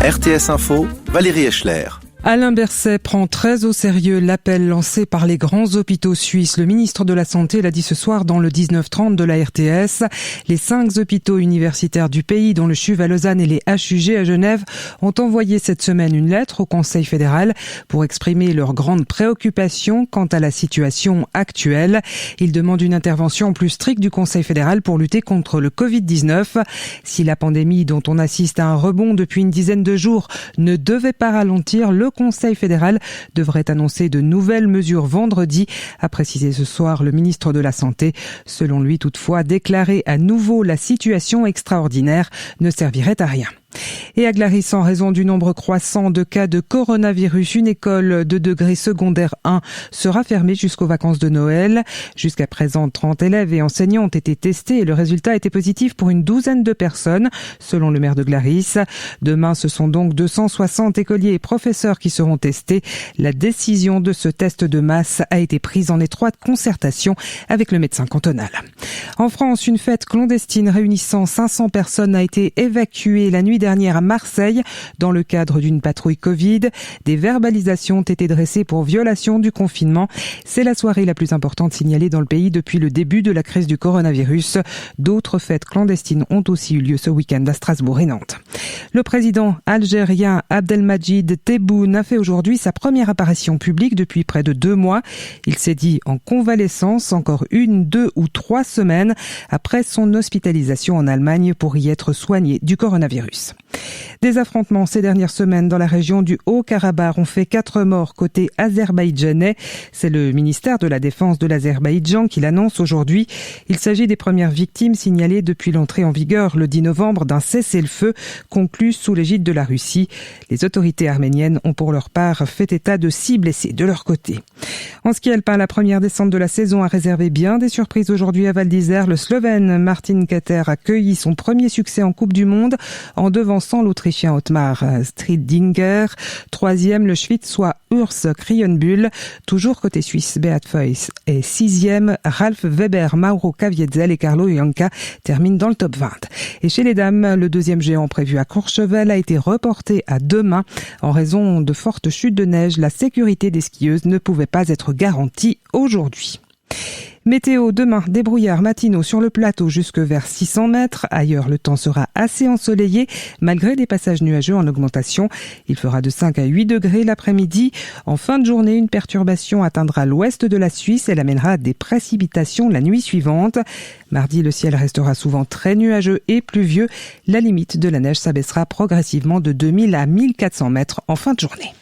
RTS Info, Valérie Eschler. Alain Berset prend très au sérieux l'appel lancé par les grands hôpitaux suisses. Le ministre de la Santé l'a dit ce soir dans le 19h30 de la RTS. Les 5 hôpitaux universitaires du pays, dont le CHUV à Lausanne et les HUG à Genève, ont envoyé cette semaine une lettre au Conseil fédéral pour exprimer leur grande préoccupation quant à la situation actuelle. Ils demandent une intervention plus stricte du Conseil fédéral pour lutter contre le Covid-19. Si la pandémie dont on assiste à un rebond depuis une dizaine de jours ne devait pas ralentir, le Conseil fédéral devrait annoncer de nouvelles mesures vendredi, a précisé ce soir le ministre de la Santé. Selon lui, toutefois, déclarer à nouveau la situation extraordinaire ne servirait à rien. Et à Glaris, en raison du nombre croissant de cas de coronavirus, une école de degré secondaire 1 sera fermée jusqu'aux vacances de Noël. Jusqu'à présent, 30 élèves et enseignants ont été testés et le résultat était positif pour une douzaine de personnes, selon le maire de Glaris. Demain, ce sont donc 260 écoliers et professeurs qui seront testés. La décision de ce test de masse a été prise en étroite concertation avec le médecin cantonal. En France, une fête clandestine réunissant 500 personnes a été évacuée la nuit dernière à Marseille dans le cadre d'une patrouille Covid. Des verbalisations ont été dressées pour violation du confinement. C'est la soirée la plus importante signalée dans le pays depuis le début de la crise du coronavirus. D'autres fêtes clandestines ont aussi eu lieu ce week-end à Strasbourg et Nantes. Le président algérien Abdelmadjid Tebboune a fait aujourd'hui sa première apparition publique depuis près de 2 mois. Il s'est dit en convalescence encore 1, 2 ou 3 semaines après son hospitalisation en Allemagne pour y être soigné du coronavirus. Des affrontements ces dernières semaines dans la région du Haut-Karabakh ont fait 4 morts côté azerbaïdjanais. C'est le ministère de la Défense de l'Azerbaïdjan qui l'annonce aujourd'hui. Il s'agit des premières victimes signalées depuis l'entrée en vigueur le 10 novembre d'un cessez-le-feu conclu sous l'égide de la Russie. Les autorités arméniennes ont pour leur part fait état de 6 blessés de leur côté. En ski alpin, la première descente de la saison a réservé bien des surprises aujourd'hui à Val d'Isère. Le Slovène Martin Kater a cueilli son premier succès en Coupe du Monde en devançant l'Autrichien Otmar Striedinger. 3e, le Schwitzois Urs Krienbühl. Toujours côté suisse, Beat Feuz est 6e. Ralf Weber, Mauro Caviezel et Carlo Ianca terminent dans le top 20. Et chez les dames, le 2e géant prévu à Courchevel a été reporté à demain. En raison de fortes chutes de neige, la sécurité des skieuses ne pouvait pas être garantie aujourd'hui. Météo, demain, des brouillards matinaux sur le plateau jusque vers 600 mètres. Ailleurs, le temps sera assez ensoleillé, malgré des passages nuageux en augmentation. Il fera de 5 à 8 degrés l'après-midi. En fin de journée, une perturbation atteindra l'ouest de la Suisse. Elle amènera des précipitations la nuit suivante. Mardi, le ciel restera souvent très nuageux et pluvieux. La limite de la neige s'abaissera progressivement de 2000 à 1400 mètres en fin de journée.